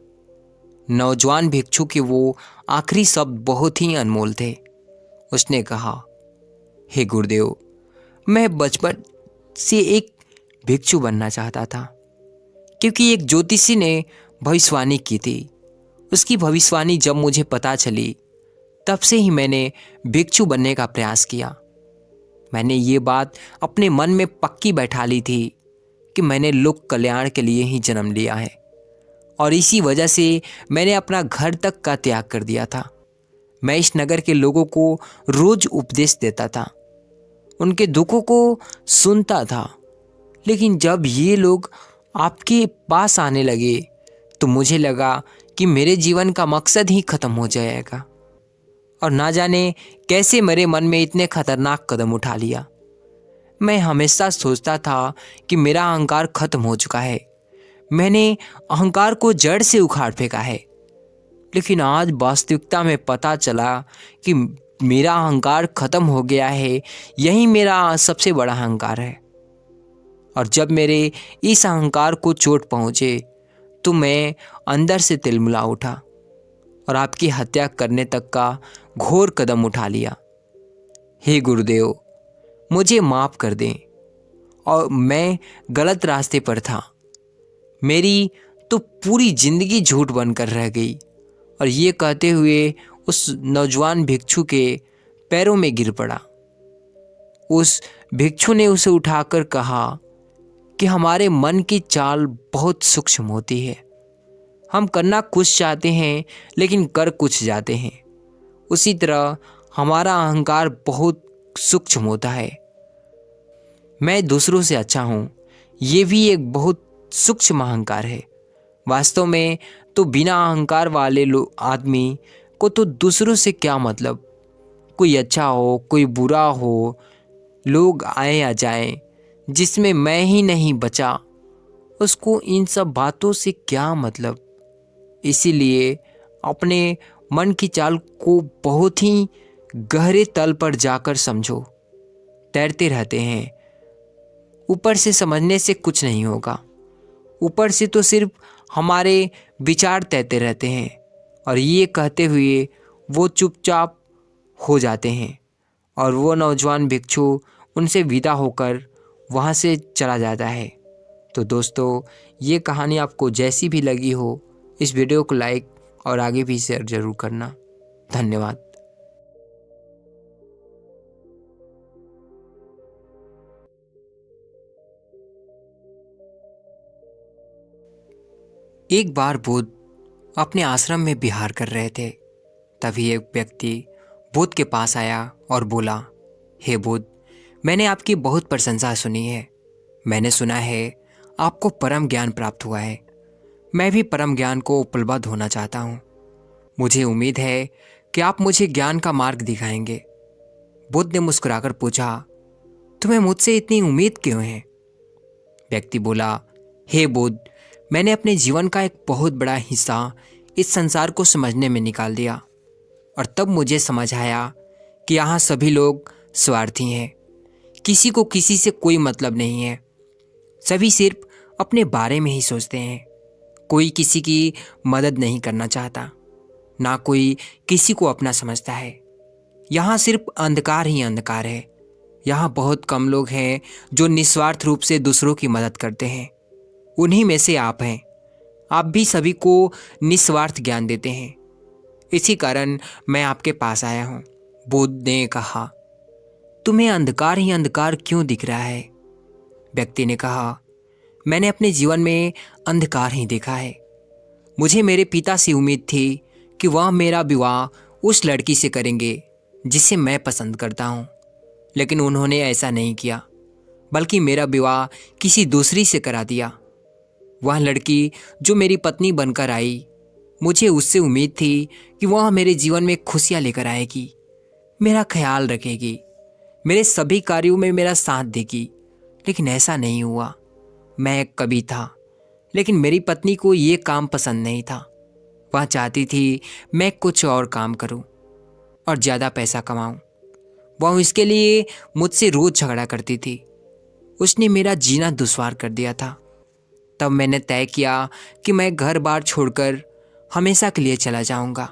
नौजवान भिक्षु के वो आखिरी शब्द बहुत ही अनमोल थे। उसने कहा, हे गुरुदेव, मैं बचपन से एक भिक्षु बनना चाहता था, क्योंकि एक ज्योतिषी ने भविष्यवाणी की थी। उसकी भविष्यवाणी जब मुझे पता चली, तब से ही मैंने भिक्षु बनने का प्रयास किया। मैंने ये बात अपने मन में पक्की बैठा ली थी कि मैंने लोक कल्याण के लिए ही जन्म लिया है, और इसी वजह से मैंने अपना घर तक का त्याग कर दिया था। मैं इस नगर के लोगों को रोज उपदेश देता था, उनके दुखों को सुनता था, लेकिन जब ये लोग आपके पास आने लगे तो मुझे लगा कि मेरे जीवन का मकसद ही खत्म हो जाएगा। और ना जाने कैसे मेरे मन में इतने खतरनाक कदम उठा लिया। मैं हमेशा सोचता था कि मेरा अहंकार खत्म हो चुका है, मैंने अहंकार को जड़ से उखाड़ फेंका है। लेकिन आज वास्तविकता में पता चला कि मेरा अहंकार खत्म हो गया है, यही मेरा सबसे बड़ा अहंकार है। और जब मेरे इस अहंकार को चोट पहुँचे तो मैं अंदर से तिलमिला उठा और आपकी हत्या करने तक का घोर कदम उठा लिया। हे गुरुदेव, मुझे माफ़ कर दें, और मैं गलत रास्ते पर था। मेरी तो पूरी जिंदगी झूठ बनकर रह गई। और ये कहते हुए उस नौजवान भिक्षु के पैरों में गिर पड़ा। उस भिक्षु ने उसे उठाकर कहा कि हमारे मन की चाल बहुत सूक्ष्म होती है। हम करना कुछ चाहते हैं लेकिन कर कुछ जाते हैं। उसी तरह हमारा अहंकार बहुत सूक्ष्म होता है। मैं दूसरों से अच्छा हूँ, ये भी एक बहुत सूक्ष्म अहंकार है। वास्तव में तो बिना अहंकार वाले आदमी को तो दूसरों से क्या मतलब। कोई अच्छा हो, कोई बुरा हो, लोग आए या जाएं, जिसमें मैं ही नहीं बचा, उसको इन सब बातों से क्या मतलब। इसीलिए अपने मन की चाल को बहुत ही गहरे तल पर जाकर समझो। तैरते रहते हैं, ऊपर से समझने से कुछ नहीं होगा। ऊपर से तो सिर्फ हमारे विचार तैरते रहते हैं। और ये कहते हुए वो चुपचाप हो जाते हैं और वो नौजवान भिक्षु उनसे विदा होकर वहाँ से चला जाता है। तो दोस्तों, ये कहानी आपको जैसी भी लगी हो, इस वीडियो को लाइक और आगे भी शेयर ज़रूर करना। धन्यवाद। एक बार बुद्ध अपने आश्रम में विहार कर रहे थे। तभी एक व्यक्ति बुद्ध के पास आया और बोला, हे बुद्ध, मैंने आपकी बहुत प्रशंसा सुनी है। मैंने सुना है आपको परम ज्ञान प्राप्त हुआ है। मैं भी परम ज्ञान को उपलब्ध होना चाहता हूँ। मुझे उम्मीद है कि आप मुझे ज्ञान का मार्ग दिखाएंगे। बुद्ध ने मुस्कुराकर पूछा, तुम्हें मुझसे इतनी उम्मीद क्यों है? व्यक्ति बोला, हे बुद्ध, मैंने अपने जीवन का एक बहुत बड़ा हिस्सा इस संसार को समझने में निकाल दिया और तब मुझे समझ आया कि यहाँ सभी लोग स्वार्थी हैं। किसी को किसी से कोई मतलब नहीं है। सभी सिर्फ अपने बारे में ही सोचते हैं। कोई किसी की मदद नहीं करना चाहता, ना कोई किसी को अपना समझता है। यहाँ सिर्फ अंधकार ही अंधकार है। यहाँ बहुत कम लोग हैं जो निस्वार्थ रूप से दूसरों की मदद करते हैं। उन्हीं में से आप हैं। आप भी सभी को निस्वार्थ ज्ञान देते हैं। इसी कारण मैं आपके पास आया हूँ। बुद्ध ने कहा, तुम्हें अंधकार ही अंधकार क्यों दिख रहा है? व्यक्ति ने कहा, मैंने अपने जीवन में अंधकार ही देखा है। मुझे मेरे पिता से उम्मीद थी कि वह मेरा विवाह उस लड़की से करेंगे जिसे मैं पसंद करता हूँ, लेकिन उन्होंने ऐसा नहीं किया, बल्कि मेरा विवाह किसी दूसरी से करा दिया। वह लड़की जो मेरी पत्नी बनकर आई, मुझे उससे उम्मीद थी कि वह मेरे जीवन में खुशियाँ लेकर आएगी, मेरा ख्याल रखेगी, मेरे सभी कार्यों में मेरा साथ देगी, लेकिन ऐसा नहीं हुआ। मैं एक कवि था, लेकिन मेरी पत्नी को ये काम पसंद नहीं था। वह चाहती थी मैं कुछ और काम करूं और ज़्यादा पैसा कमाऊं। वह इसके लिए मुझसे रोज़ झगड़ा करती थी। उसने मेरा जीना दुश्वार कर दिया था। तब मैंने तय किया कि मैं घर बार छोड़कर हमेशा के लिए चला जाऊंगा।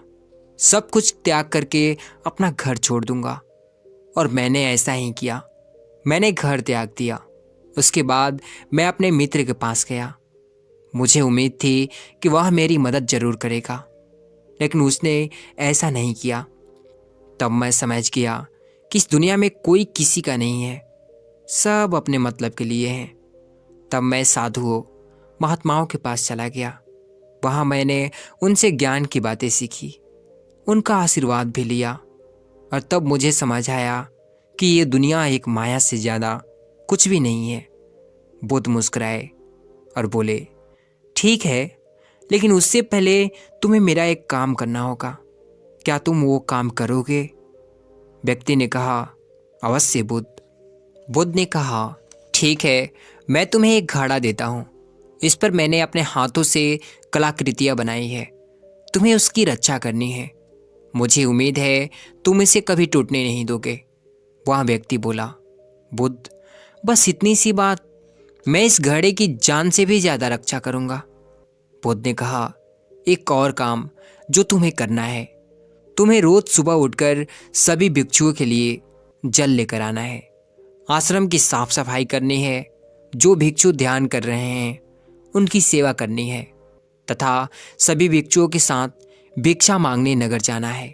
सब कुछ त्याग करके अपना घर छोड़ दूंगा। और मैंने ऐसा ही किया। मैंने घर त्याग दिया। उसके बाद मैं अपने मित्र के पास गया। मुझे उम्मीद थी कि वह मेरी मदद जरूर करेगा, लेकिन उसने ऐसा नहीं किया। तब मैं समझ गया कि इस दुनिया में कोई किसी का नहीं है, सब अपने मतलब के लिए हैं। तब मैं साधुओं, महात्माओं के पास चला गया। वहाँ मैंने उनसे ज्ञान की बातें सीखी, उनका आशीर्वाद भी लिया और तब मुझे समझ आया कि ये दुनिया एक माया से ज़्यादा कुछ भी नहीं है। बुद्ध मुस्कुराए और बोले, ठीक है, लेकिन उससे पहले तुम्हें मेरा एक काम करना होगा। क्या तुम वो काम करोगे? व्यक्ति ने कहा, अवश्य बुद्ध। बुद्ध ने कहा, ठीक है, मैं तुम्हें एक घड़ा देता हूँ। इस पर मैंने अपने हाथों से कलाकृतियाँ बनाई है। तुम्हें उसकी रक्षा करनी है। मुझे उम्मीद है तुम इसे कभी टूटने नहीं दोगे। वह व्यक्ति बोला, बुद्ध, बस इतनी सी बात, मैं इस घड़े की जान से भी ज़्यादा रक्षा करूँगा। बुद्ध ने कहा, एक और काम जो तुम्हें करना है, तुम्हें रोज़ सुबह उठकर सभी भिक्षुओं के लिए जल लेकर आना है। आश्रम की साफ सफाई करनी है। जो भिक्षु ध्यान कर रहे हैं उनकी सेवा करनी है तथा सभी भिक्षुओं के साथ भिक्षा मांगने नगर जाना है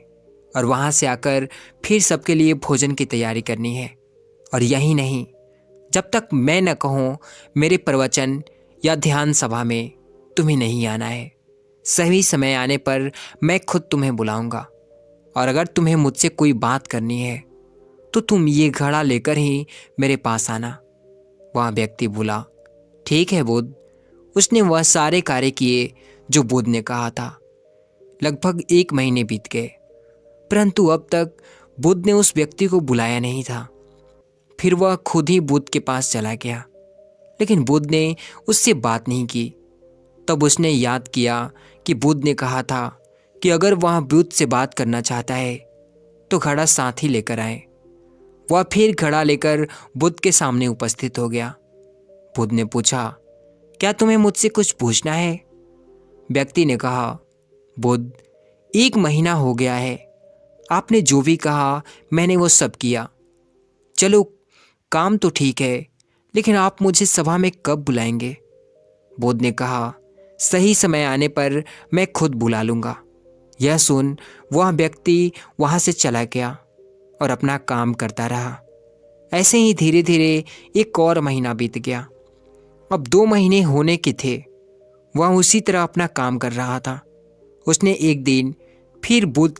और वहाँ से आकर फिर सबके लिए भोजन की तैयारी करनी है। और यही नहीं, जब तक मैं न कहूँ मेरे प्रवचन या ध्यान सभा में तुम्हें नहीं आना है। सही समय आने पर मैं खुद तुम्हें बुलाऊंगा और अगर तुम्हें मुझसे कोई बात करनी है तो तुम ये घड़ा लेकर ही मेरे पास आना। वह व्यक्ति बोला, ठीक है बुद्ध। उसने वह सारे कार्य किए जो बुद्ध ने कहा था। लगभग 1 महीने बीत गए, परंतु अब तक बुद्ध ने उस व्यक्ति को बुलाया नहीं था। फिर वह खुद ही बुद्ध के पास चला गया, लेकिन बुद्ध ने उससे बात नहीं की। तब उसने याद किया कि बुद्ध ने कहा था कि अगर वह बुद्ध से बात करना चाहता है तो घड़ा साथ ही लेकर आए। वह फिर घड़ा लेकर बुद्ध के सामने उपस्थित हो गया। बुद्ध ने पूछा, क्या तुम्हें मुझसे कुछ पूछना है? व्यक्ति ने कहा, बुद्ध, 1 महीना हो गया है, आपने जो भी कहा मैंने वो सब किया। चलो, काम तो ठीक है, लेकिन आप मुझे सभा में कब बुलाएंगे? बुद्ध ने कहा, सही समय आने पर मैं खुद बुला लूँगा। यह सुन वह व्यक्ति वहाँ से चला गया और अपना काम करता रहा। ऐसे ही धीरे धीरे 1 और महीना बीत गया। अब 2 महीने होने के थे। वह उसी तरह अपना काम कर रहा था। उसने एक दिन फिर बुद्ध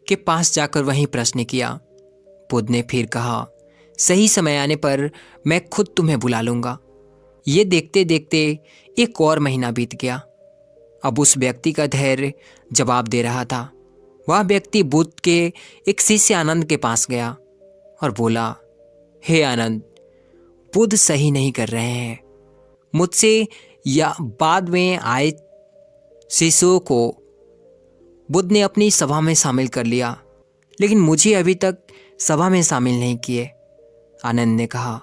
के पास जाकर वही प्रश्न किया। बुद्ध ने फिर कहा, सही समय आने पर मैं खुद तुम्हें बुला लूँगा। ये देखते देखते 1 और महीना बीत गया। अब उस व्यक्ति का धैर्य जवाब दे रहा था। वह व्यक्ति बुद्ध के एक शिष्य आनंद के पास गया और बोला, हे आनंद, बुद्ध सही नहीं कर रहे हैं। मुझसे या बाद में आए शिष्यों को बुद्ध ने अपनी सभा में शामिल कर लिया, लेकिन मुझे अभी तक सभा में शामिल नहीं किए। आनंद ने कहा,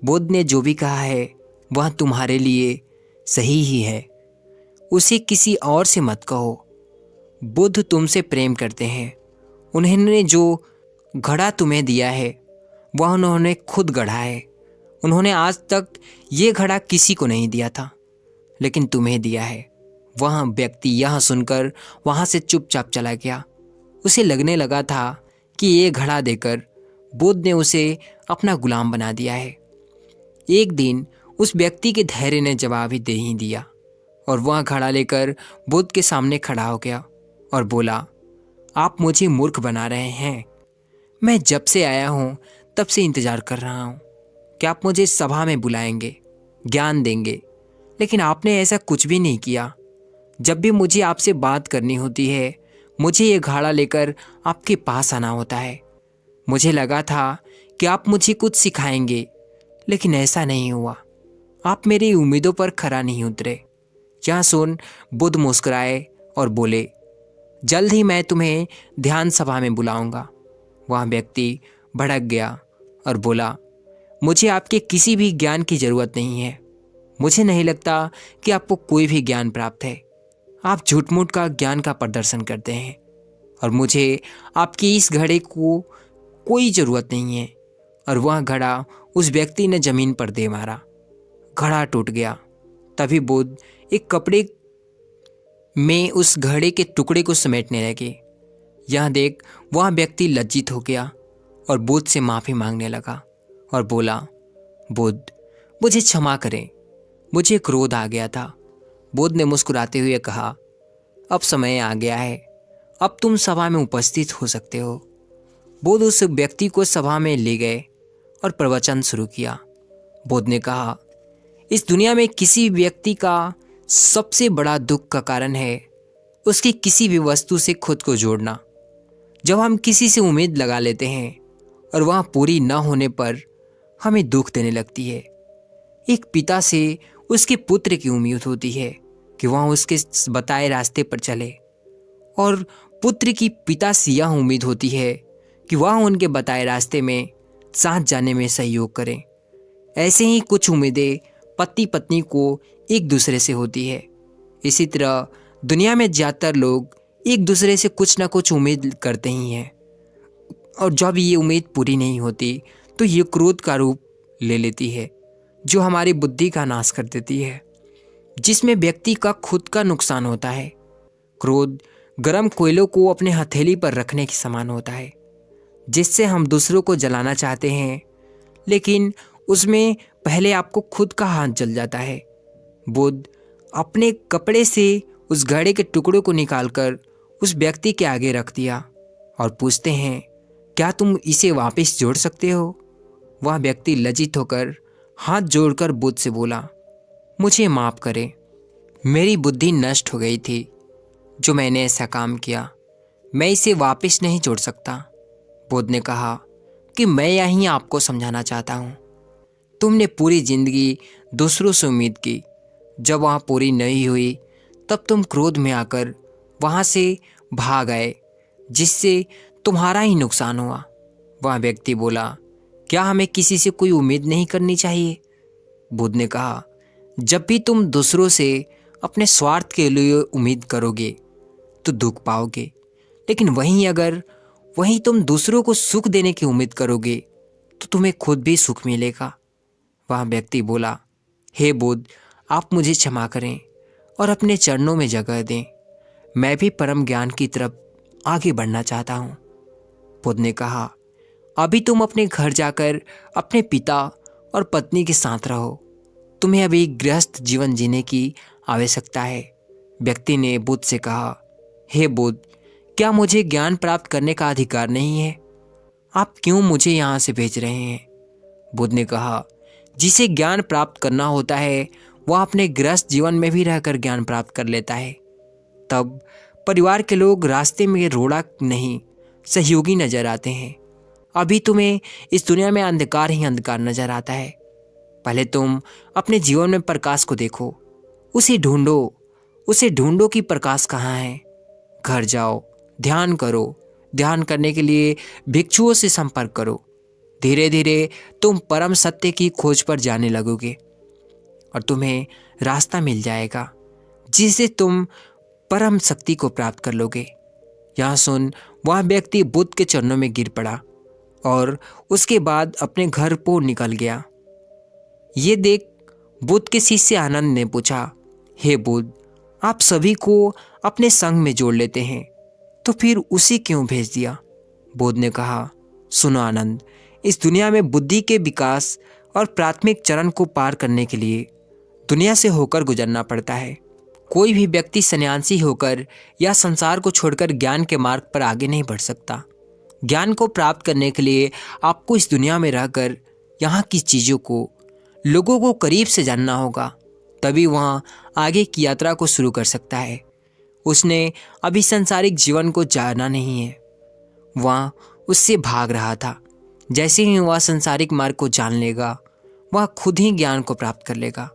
बुद्ध ने जो भी कहा है वह तुम्हारे लिए सही ही है। उसे किसी और से मत कहो। बुद्ध तुमसे प्रेम करते हैं। उन्होंने जो घड़ा तुम्हें दिया है वह उन्होंने खुद गढ़ा है। उन्होंने आज तक ये घड़ा किसी को नहीं दिया था, लेकिन तुम्हें दिया है। वह व्यक्ति यह सुनकर वहाँ से चुपचाप चला गया। उसे लगने लगा था कि ये घड़ा देकर बुद्ध ने उसे अपना गुलाम बना दिया है। एक दिन उस व्यक्ति के धैर्य ने जवाब ही दे ही दिया और वह घड़ा लेकर बुद्ध के सामने खड़ा हो गया और बोला, आप मुझे मूर्ख बना रहे हैं। मैं जब से आया हूँ तब से इंतजार कर रहा हूँ कि आप मुझे सभा में बुलाएंगे, ज्ञान देंगे, लेकिन आपने ऐसा कुछ भी नहीं किया। जब भी मुझे आपसे बात करनी होती है, मुझे ये घड़ा लेकर आपके पास आना होता है। मुझे लगा था कि आप मुझे कुछ सिखाएंगे, लेकिन ऐसा नहीं हुआ। आप मेरी उम्मीदों पर खरा नहीं उतरे। यह सुन बुद्ध मुस्कुराए और बोले, जल्द ही मैं तुम्हें ध्यान सभा में बुलाऊंगा। वह व्यक्ति भड़क गया और बोला, मुझे आपके किसी भी ज्ञान की ज़रूरत नहीं है। मुझे नहीं लगता कि आपको कोई भी ज्ञान प्राप्त है। आप झूठ मूठ का ज्ञान का प्रदर्शन करते हैं और मुझे आपकी इस घड़े को कोई ज़रूरत नहीं है। और वह घड़ा उस व्यक्ति ने ज़मीन पर दे मारा। घड़ा टूट गया। तभी बुद्ध एक कपड़े में उस घड़े के टुकड़े को समेटने लगे। यह देख वह व्यक्ति लज्जित हो गया और बुद्ध से माफ़ी मांगने लगा और बोला, बुद्ध, मुझे क्षमा करें, मुझे क्रोध आ गया था। बुद्ध ने मुस्कुराते हुए कहा, अब समय आ गया है, अब तुम सभा में उपस्थित हो सकते हो। बुद्ध उस व्यक्ति को सभा में ले गए और प्रवचन शुरू किया। बुद्ध ने कहा, इस दुनिया में किसी व्यक्ति का सबसे बड़ा दुख का कारण है उसकी किसी भी वस्तु से खुद को जोड़ना। जब हम किसी से उम्मीद लगा लेते हैं और वह पूरी न होने पर हमें दुख देने लगती है। एक पिता से उसके पुत्र की उम्मीद होती है कि वह उसके बताए रास्ते पर चले, और पुत्र की पिता से यह उम्मीद होती है कि वह उनके बताए रास्ते में साथ जाने में सहयोग करें। ऐसे ही कुछ उम्मीदें पति पत्नी को एक दूसरे से होती है। इसी तरह दुनिया में ज़्यादातर लोग एक दूसरे से कुछ ना कुछ उम्मीद करते ही हैं, और जब ये उम्मीद पूरी नहीं होती तो ये क्रोध का रूप ले लेती है, जो हमारी बुद्धि का नाश कर देती है, जिसमें व्यक्ति का खुद का नुकसान होता है। क्रोध गर्म कोयलों को अपने हथेली पर रखने के समान होता है, जिससे हम दूसरों को जलाना चाहते हैं, लेकिन उसमें पहले आपको खुद का हाथ जल जाता है। बुद्ध अपने कपड़े से उस घड़े के टुकड़ों को निकालकर उस व्यक्ति के आगे रख दिया और पूछते हैं, क्या तुम इसे वापस जोड़ सकते हो? वह व्यक्ति लज्जित होकर हाथ जोड़कर बुद्ध से बोला, मुझे माफ़ करें, मेरी बुद्धि नष्ट हो गई थी जो मैंने ऐसा काम किया। मैं इसे वापस नहीं जोड़ सकता। बुद्ध ने कहा कि मैं यहीं आपको समझाना चाहता हूँ। तुमने पूरी जिंदगी दूसरों से उम्मीद की, जब वह पूरी नहीं हुई तब तुम क्रोध में आकर वहाँ से भाग आए, जिससे तुम्हारा ही नुकसान हुआ। वह व्यक्ति बोला, क्या हमें किसी से कोई उम्मीद नहीं करनी चाहिए? बुद्ध ने कहा, जब भी तुम दूसरों से अपने स्वार्थ के लिए उम्मीद करोगे तो दुख पाओगे, लेकिन वहीं तुम दूसरों को सुख देने की उम्मीद करोगे तो तुम्हें खुद भी सुख मिलेगा। वह व्यक्ति बोला, हे बुद्ध, आप मुझे क्षमा करें और अपने चरणों में जगह दें। मैं भी परम ज्ञान की तरफ आगे बढ़ना चाहता हूँ। बुद्ध ने कहा, अभी तुम अपने घर जाकर अपने पिता और पत्नी के साथ रहो। तुम्हें अभी गृहस्थ जीवन जीने की आवश्यकता है। व्यक्ति ने बुद्ध से कहा, हे बुद्ध, क्या मुझे ज्ञान प्राप्त करने का अधिकार नहीं है? आप क्यों मुझे यहाँ से भेज रहे हैं? बुद्ध ने कहा, जिसे ज्ञान प्राप्त करना होता है वह अपने गृहस्थ जीवन में भी रहकर ज्ञान प्राप्त कर लेता है। तब परिवार के लोग रास्ते में रोड़ा नहीं, सहयोगी नजर आते हैं। अभी तुम्हें इस दुनिया में अंधकार ही अंधकार नजर आता है। पहले तुम अपने जीवन में प्रकाश को देखो, उसे ढूंढो कि प्रकाश कहाँ है। घर जाओ, ध्यान करो। ध्यान करने के लिए भिक्षुओं से संपर्क करो। धीरे धीरे तुम परम सत्य की खोज पर जाने लगोगे और तुम्हें रास्ता मिल जाएगा जिससे तुम परम शक्ति को प्राप्त कर लोगे। यह सुन वह व्यक्ति बुद्ध के चरणों में गिर पड़ा और उसके बाद अपने घर को निकल गया। ये देख बुद्ध के शिष्य आनंद ने पूछा, हे बुद्ध, आप सभी को अपने संग में जोड़ लेते हैं, तो फिर उसे क्यों भेज दिया? बुद्ध ने कहा, सुनो आनंद, इस दुनिया में बुद्धि के विकास और प्राथमिक चरण को पार करने के लिए दुनिया से होकर गुजरना पड़ता है। कोई भी व्यक्ति सन्यासी होकर या संसार को छोड़कर ज्ञान के मार्ग पर आगे नहीं बढ़ सकता। ज्ञान को प्राप्त करने के लिए आपको इस दुनिया में रहकर यहाँ की चीज़ों को, लोगों को करीब से जानना होगा, तभी वह आगे की यात्रा को शुरू कर सकता है। उसने अभी सांसारिक जीवन को जाना नहीं है, वह उससे भाग रहा था। जैसे ही वह सांसारिक मार्ग को जान लेगा, वह खुद ही ज्ञान को प्राप्त कर लेगा।